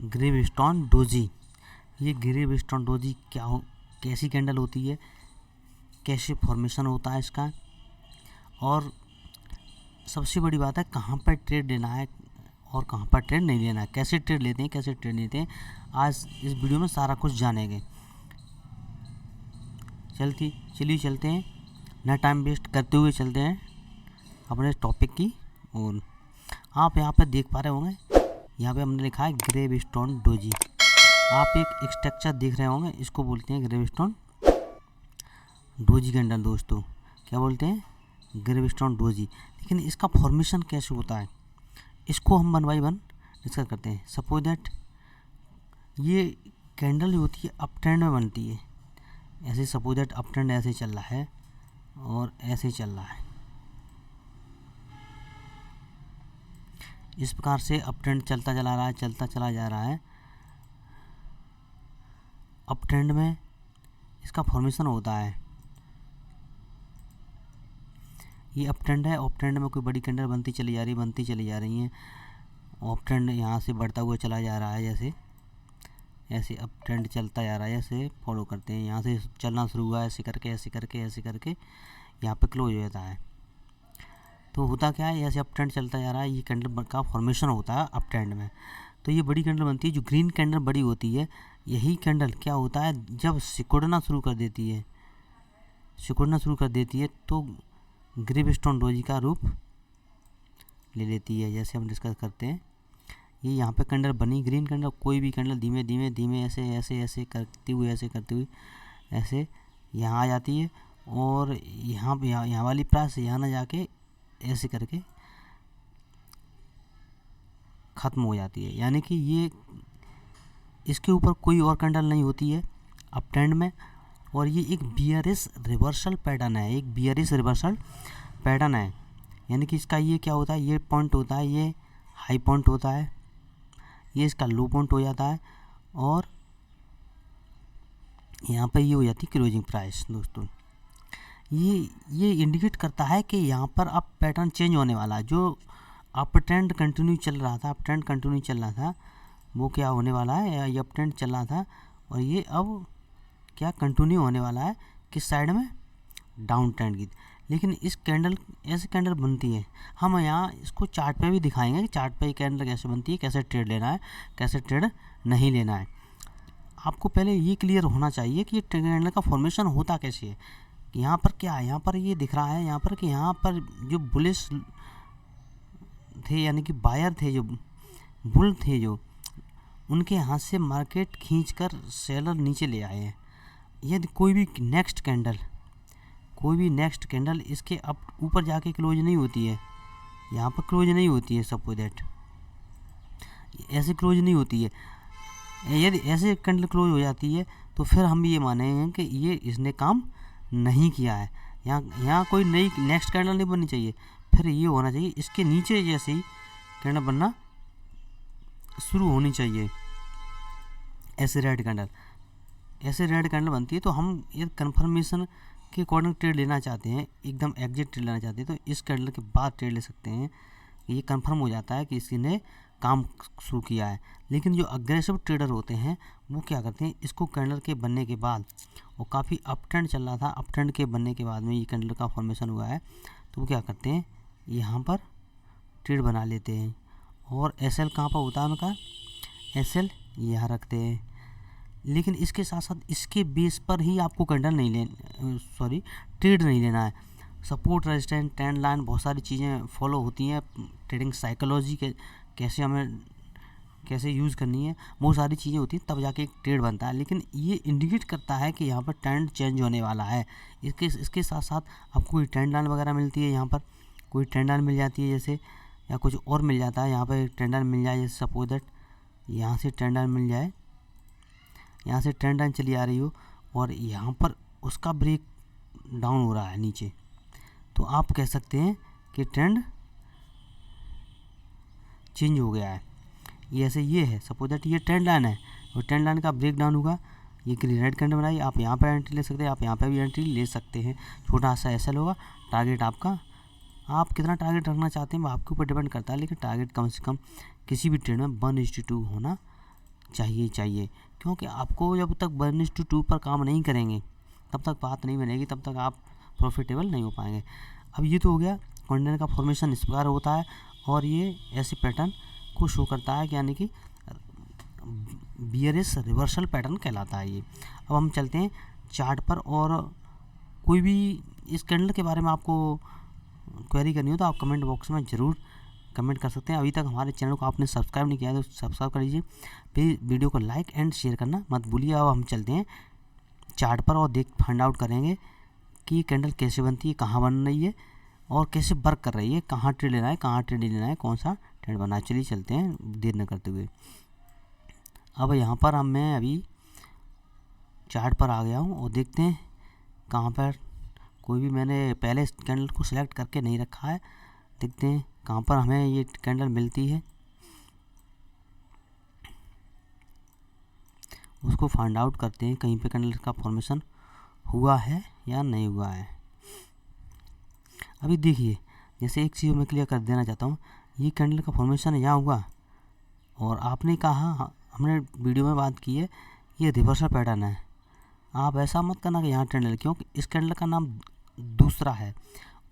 Gravestone doji. ये gravestone doji कैसी candle होती है, कैसे फॉर्मेशन होता है इसका, और सबसे बड़ी बात है कहाँ पर ट्रेड लेना है और कहाँ पर ट्रेड नहीं लेना है, कैसे ट्रेड लेते हैं, कैसे ट्रेड लेते हैं, आज इस वीडियो में सारा कुछ जानेंगे। चलिए चलते हैं, ना टाइम वेस्ट करते हुए चलते हैं अपने टॉपिक की ओर। आप यहाँ पर देख पा रहे होंगे, यहाँ पे हमने लिखा है ग्रेवस्टोन डोजी। आप एक स्ट्रक्चर देख रहे होंगे, इसको बोलते हैं ग्रेवस्टोन डोजी कैंडल। दोस्तों क्या बोलते हैं, ग्रेवस्टोन डोजी। लेकिन इसका फॉर्मेशन कैसे होता है, इसको हम 1 बाय 1 डिस्कस करते हैं। सपोज दैट ये कैंडल जो होती है अप ट्रेंड में बनती है, ऐसे सपोज दैट अप ट्रेंड ऐसे चल रहा है और ऐसे चल रहा है, इस प्रकार से अप ट्रेंड चलता चला रहा है, चलता चला जा रहा है। अप ट्रेंड में इसका फॉर्मेशन होता है, ये अप ट्रेंड है। अप ट्रेंड में कोई बड़ी कैंडल बनती चली जा रही है। अप ट्रेंड यहाँ से बढ़ता हुआ चला जा रहा है, जैसे ऐसे अप ट्रेंड चलता जा रहा है, ऐसे फॉलो करते हैं, यहाँ से चलना शुरू हुआ, ऐसे करके यहाँ पे क्लोज हो जाता है। तो होता क्या है, ऐसे अप ट्रेंड चलता जा रहा है, ये कैंडल का फॉर्मेशन होता है अप ट्रेंड में। तो ये बड़ी कैंडल बनती है, जो ग्रीन कैंडल बड़ी होती है। यही कैंडल क्या होता है, जब सिकुड़ना शुरू कर देती है तो ग्रेवस्टोन डोजी का रूप ले लेती है। जैसे हम डिस्कस करते हैं, ये यहाँ पे कैंडल बनी, ग्रीन कैंडल। कोई भी कैंडल धीमे धीमे ऐसे करती हुई ऐसे यहाँ आ जाती है, और यहाँ वाली प्राइस यहाँ ना जाके ऐसे करके ख़त्म हो जाती है। यानी कि ये इसके ऊपर कोई और कैंडल नहीं होती है अप ट्रेंड में, और ये एक बियरिश रिवर्सल पैटर्न है। यानी कि इसका ये क्या होता है, ये पॉइंट होता है, ये हाई पॉइंट होता है, ये इसका लो पॉइंट हो जाता है, और यहाँ पे ये हो जाती है क्लोजिंग प्राइस। दोस्तों ये इंडिकेट करता है कि यहाँ पर अब पैटर्न चेंज होने वाला है। जो अप ट्रेंड कंटिन्यू चल रहा था, वो क्या होने वाला है, ये अप ट्रेंड चल रहा था और ये अब क्या कंटिन्यू होने वाला है, किस साइड में, डाउन ट्रेंड की। लेकिन इस ऐसे कैंडल बनती है, हम यहाँ इसको चार्ट पे भी दिखाएंगे कि चार्ट पे ये कैंडल कैसे बनती है, कैसे ट्रेड लेना है, कैसे ट्रेड नहीं लेना है। आपको पहले ये क्लियर होना चाहिए कि ये कैंडल का फॉर्मेशन होता कैसे है। यहाँ पर क्या है, यहाँ पर ये दिख रहा है यहाँ पर कि यहाँ पर जो बुलिश थे, यानी कि बायर थे, जो बुल थे, जो उनके हाथ से मार्केट खींचकर सेलर नीचे ले आए हैं। यदि कोई भी नेक्स्ट कैंडल इसके अब ऊपर जाके क्लोज नहीं होती है, यहाँ पर क्लोज नहीं होती है, सपोज दैट ऐसे क्लोज नहीं होती है, यदि ऐसे कैंडल क्लोज हो जाती है तो फिर हम ये मानेंगे कि ये इसने काम नहीं किया है। यहाँ कोई नई नेक्स्ट कैंडल नहीं बननी चाहिए, फिर ये होना चाहिए इसके नीचे जैसे ही कैंडल बनना शुरू होनी चाहिए। ऐसे रेड कैंडल बनती है। तो हम ये कन्फर्मेशन के अकॉर्डिंग ट्रेड लेना चाहते हैं, एकदम एग्जैक्ट ट्रेड लेना चाहते हैं, तो इस कैंडल के बाद ट्रेड ले सकते हैं। ये कंफर्म हो जाता है कि इसने काम शुरू किया है। लेकिन जो अग्रेसिव ट्रेडर होते हैं वो क्या करते हैं, इसको कैंडल के बनने के बाद, वो काफ़ी अप ट्रेंड चल रहा था, अप ट्रेंड के बनने के बाद में ये कैंडल का फॉर्मेशन हुआ है, तो वो क्या करते हैं, यहाँ पर ट्रेड बना लेते हैं। और एसएल कहाँ पर होता है उनका, एसएल यहाँ रखते हैं। लेकिन इसके साथ साथ इसके बेस पर ही आपको ट्रेड नहीं लेना है। सपोर्ट, रेजिस्टेंस, ट्रेंड लाइन, बहुत सारी चीज़ें फॉलो होती हैं। ट्रेडिंग साइकोलॉजी के कैसे यूज़ करनी है, बहुत सारी चीज़ें होती हैं, तब जाके एक ट्रेड बनता है। लेकिन ये इंडिकेट करता है कि यहाँ पर ट्रेंड चेंज होने वाला है। इसके साथ साथ आपको कोई ट्रेंड लाइन वगैरह मिलती है, यहाँ पर कोई ट्रेंड लाइन मिल जाती है जैसे, या कुछ और मिल जाता है, यहाँ पर एक ट्रेंड लाइन मिल जाए, जैसे सपोज दैट यहाँ से ट्रेंड लाइन मिल जाए, यहाँ से ट्रेंड लाइन चली आ रही हो और यहाँ पर उसका ब्रेक डाउन हो रहा है नीचे, तो आप कह सकते हैं कि ट्रेंड चेंज हो गया है। ये है, सपोज दैट ये ट्रेंड लाइन है और ट्रेंड लाइन का ब्रेक डाउन होगा, ये रेड कैंडल बनाई, आप यहाँ पर एंट्री ले सकते हैं, आप यहाँ पर भी एंट्री ले सकते हैं। छोटा सा एसएल होगा, टारगेट आपका, आप कितना टारगेट रखना चाहते हैं वो आपके ऊपर डिपेंड करता है। लेकिन टारगेट कम से कम किसी भी ट्रेड में 1:2 होना चाहिए चाहिए, क्योंकि आपको जब तक 1:2 पर काम नहीं करेंगे तब तक बात नहीं बनेगी, तब तक आप प्रॉफिटेबल नहीं हो पाएंगे। अब ये तो हो गया कैंडल का फॉर्मेशन इस प्रकार होता है और ये ऐसे पैटर्न को शो करता है, यानी कि बियरिश रिवर्सल पैटर्न कहलाता है ये। अब हम चलते हैं चार्ट पर, और कोई भी इस कैंडल के बारे में आपको क्वेरी करनी हो तो आप कमेंट बॉक्स में ज़रूर कमेंट कर सकते हैं। अभी तक हमारे चैनल को आपने सब्सक्राइब नहीं किया है तो सब्सक्राइब कर लीजिए, फिर वीडियो को लाइक एंड शेयर करना मत भूलिए। अब हम चलते हैं चार्ट पर और फाइंड आउट करेंगे कि ये कैंडल कैसे बनती है, कहाँ बन रही है और कैसे वर्क कर रही है, कहाँ ट्रेड लेना है, कहाँ ट्रेड नहीं लेना है, कौन सा ट्रेड बनना है। चलिए चलते हैं देर न करते हुए। अब यहाँ पर मैं अभी चार्ट पर आ गया हूँ और देखते हैं कहाँ पर कोई भी मैंने पहले इस कैंडल को सिलेक्ट करके नहीं रखा है। देखते हैं कहाँ पर हमें ये कैंडल मिलती है, उसको फाइंड आउट करते हैं कहीं पे कैंडल का फॉर्मेशन हुआ है या नहीं हुआ है। अभी देखिए, जैसे एक चीज़ मैं क्लियर कर देना चाहता हूँ, ये कैंडल का फॉर्मेशन यहाँ हुआ और आपने कहा, हमने वीडियो में बात की है ये रिवर्सल पैटर्न है। आप ऐसा मत करना कि यहाँ कैंडल, क्योंकि इस कैंडल का नाम दूसरा है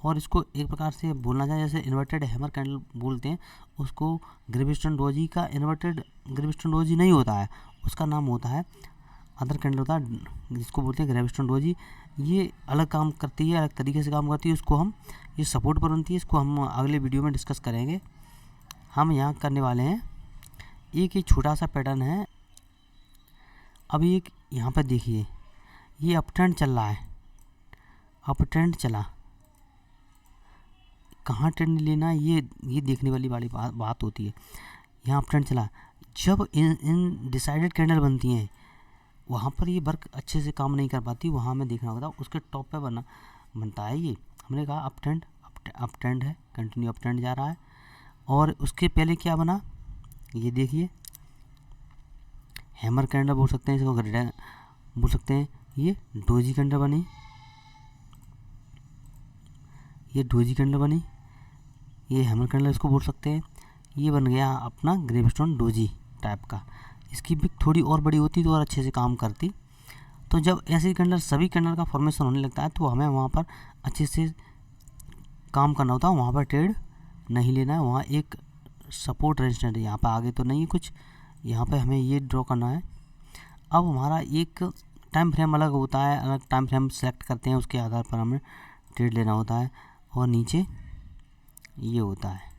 और इसको एक प्रकार से बोलना चाहिए जैसे इन्वर्टेड हैमर कैंडल बोलते हैं, उसको ग्रेविस्टन डोजी का इन्वर्टेड ग्रेविस्टन डोजी नहीं होता है, उसका नाम होता है अदर कैंडल होता है जिसको बोलते हैं ग्रेविस्टन डोजी। ये अलग काम करती है, अलग तरीके से काम करती है, उसको हम ये सपोर्ट पर बनती है, इसको हम अगले वीडियो में डिस्कस करेंगे। हम यहाँ करने वाले हैं एक छोटा सा पैटर्न है। अभी एक यहाँ पर देखिए ये अप ट्रेंड चल रहा है, अप ट्रेंड चला, कहाँ ट्रेंड लेना है ये देखने वाली बात होती है। यहाँ अप ट्रेंड चला, जब इन डिसाइडेड कैंडल बनती हैं वहाँ पर ये वर्क अच्छे से काम नहीं कर पाती, वहाँ हमें देखना होता है उसके टॉप पे बनता है ये। हमने कहा अप ट्रेंड है, कंटिन्यू अप ट्रेंड जा रहा है, और उसके पहले क्या बना ये देखिए, हैमर कैंडल बोल सकते हैं इसको, बोल सकते हैं ये डोजी कैंडल बनी, ये डोजी कैंडल बनी, ये हैमर कैंडल इसको बोल सकते हैं। ये बन गया अपना ग्रेविस्टन डोजी टाइप का। इसकी भी थोड़ी और बड़ी होती तो और अच्छे से काम करती। तो जब ऐसे कैंडल सभी कैंडल का फॉर्मेशन होने लगता है तो हमें वहाँ पर अच्छे से काम करना होता है, वहाँ पर ट्रेड नहीं लेना है। वहाँ एक सपोर्ट रेजिस्टेंस है, यहाँ पर आगे तो नहीं है कुछ, यहाँ पे हमें ये ड्रॉ करना है। अब हमारा एक टाइम फ्रेम अलग होता है, अलग टाइम फ्रेम सेलेक्ट करते हैं, उसके आधार पर हमें ट्रेड लेना होता है। और नीचे ये होता है।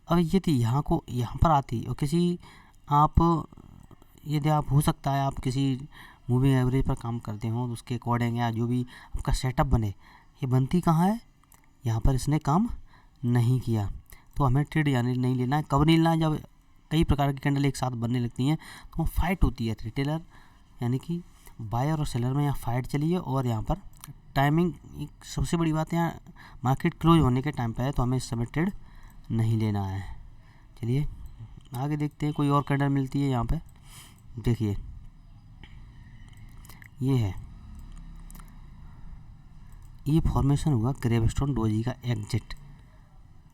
अब यदि यहाँ पर आती और किसी आप यदि आप हो सकता है आप किसी मूविंग एवरेज पर काम करते हो तो उसके अकॉर्डिंग या जो भी आपका सेटअप बने, ये बनती कहाँ है, यहाँ पर इसने काम नहीं किया तो हमें ट्रेड यानी नहीं लेना है। कब नहीं लेना है, जब कई प्रकार की कैंडल एक साथ बनने लगती हैं तो फाइट होती है, रिटेलर यानी कि बायर और सेलर में यहाँ फाइट चली है। और यहाँ पर टाइमिंग एक सबसे बड़ी बात है, यहाँ मार्केट क्लोज होने के टाइम पे है तो हमें इस समय ट्रेड नहीं लेना है। चलिए आगे देखते हैं, कोई और कैंडल मिलती है यहाँ पे। देखिए ये है, ये फॉर्मेशन हुआ ग्रेविस्टन डोजी का एग्जिट।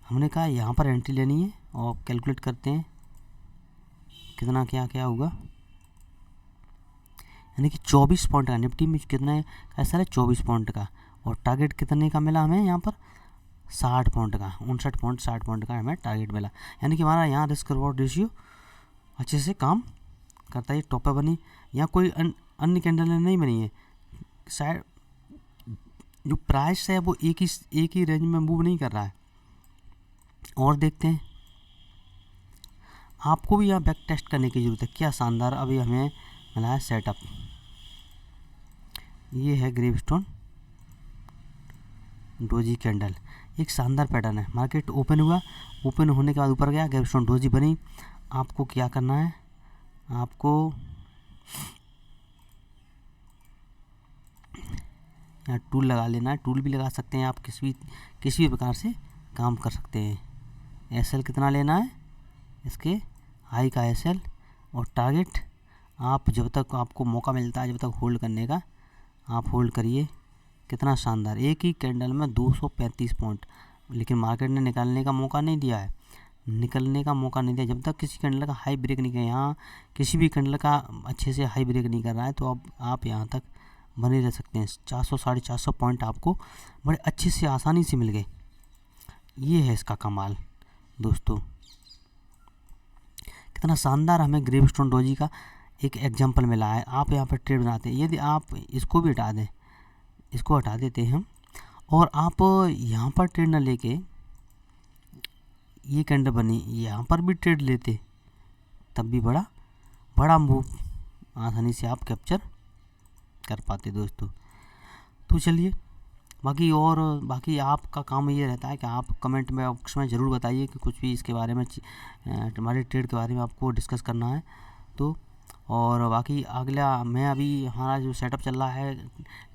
हमने कहा यहाँ पर एंट्री लेनी है और कैलकुलेट करते हैं कितना क्या क्या होगा, यानी कि 24 पॉइंट का निफ्टी में कितना का सर है 24 पॉइंट का, और टारगेट कितने का मिला हमें यहाँ पर 60 पॉइंट का, 59 पॉइंट का हमें टारगेट मिला। यानी कि हमारा यहाँ रिस्क रिवॉर्ड रेशियो अच्छे से काम करता है। टॉप पे बनी, यहाँ कोई अन्य कैंडल नहीं बनी है, शायद जो प्राइस है वो एक ही रेंज में मूव नहीं कर रहा है। और देखते हैं, आपको भी यहाँ बैक टेस्ट करने की ज़रूरत है। क्या शानदार अभी हमें मिला है सेटअप, ये है ग्रेविस्टन डोजी कैंडल, एक शानदार पैटर्न है। मार्केट ओपन हुआ, ओपन होने के बाद ऊपर गया, ग्रेविस्टन डोजी बनी। आपको क्या करना है, आपको यहाँ टूल लगा लेना है, टूल भी लगा सकते हैं आप, किसी भी प्रकार से काम कर सकते हैं। एसएल कितना लेना है, इसके हाई का एसएल, और टारगेट आप जब तक आपको मौका मिलता है जब तक होल्ड करने का आप होल्ड करिए। कितना शानदार, एक ही कैंडल में 235 पॉइंट, लेकिन मार्केट ने निकालने का मौका नहीं दिया है। निकलने का मौका नहीं दिया, जब तक किसी कैंडल का हाई ब्रेक नहीं किया, यहाँ किसी भी कैंडल का अच्छे से हाई ब्रेक नहीं कर रहा है, तो अब आप यहाँ तक बने रह सकते हैं। 400 450 पॉइंट आपको बड़े अच्छे से आसानी से मिल गए। ये है इसका कमाल दोस्तों। कितना शानदार हमें ग्रेवस्टोन डोजी का एक एग्जांपल मिला है। आप यहाँ पर ट्रेड बनाते हैं, यदि आप इसको भी हटा दें, इसको हटा देते हैं हम, और आप यहाँ पर ट्रेड ना लेके ये कैंडल बनी यहाँ पर भी ट्रेड लेते, तब भी बड़ा मूव आसानी से आप कैप्चर कर पाते दोस्तों। तो चलिए, बाकी आपका काम ये रहता है कि आप कमेंट में बॉक्स में ज़रूर बताइए कि कुछ भी इसके बारे में हमारे ट्रेड के बारे में आपको डिस्कस करना है तो। और बाकी अगला मैं अभी हमारा जो सेटअप चल रहा है,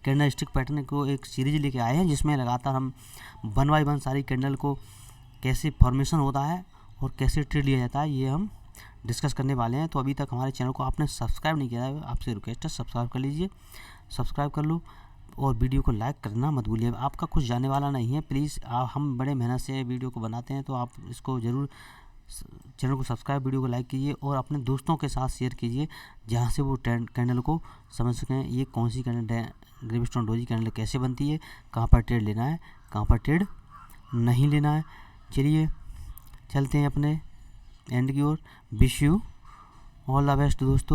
कैंडल स्टिक पैटर्न को एक सीरीज लेके आए हैं, जिसमें लगातार हम 1 बाय 1 सारी कैंडल को कैसे फॉर्मेशन होता है और कैसे ट्रेड लिया जाता है, ये हम डिस्कस करने वाले हैं। तो अभी तक हमारे चैनल को आपने सब्सक्राइब नहीं किया है, आपसे रिक्वेस्ट है सब्सक्राइब कर लीजिए, सब्सक्राइब कर लो और वीडियो को लाइक करना मत भूलिए। आपका कुछ जाने वाला नहीं है, प्लीज़। हम बड़े मेहनत से वीडियो को बनाते हैं, तो आप इसको ज़रूर चैनल को सब्सक्राइब, वीडियो को लाइक कीजिए और अपने दोस्तों के साथ शेयर कीजिए, जहाँ से वो कैंडल को समझ सकें ये कौन सी कैंडल ग्रेवस्टोन डोजी कैंडल कैसे बनती है, कहाँ पर ट्रेड लेना है, कहाँ पर ट्रेड नहीं लेना है। चलिए चलते हैं अपने एंड की ओर। Wish you all the best दोस्तों।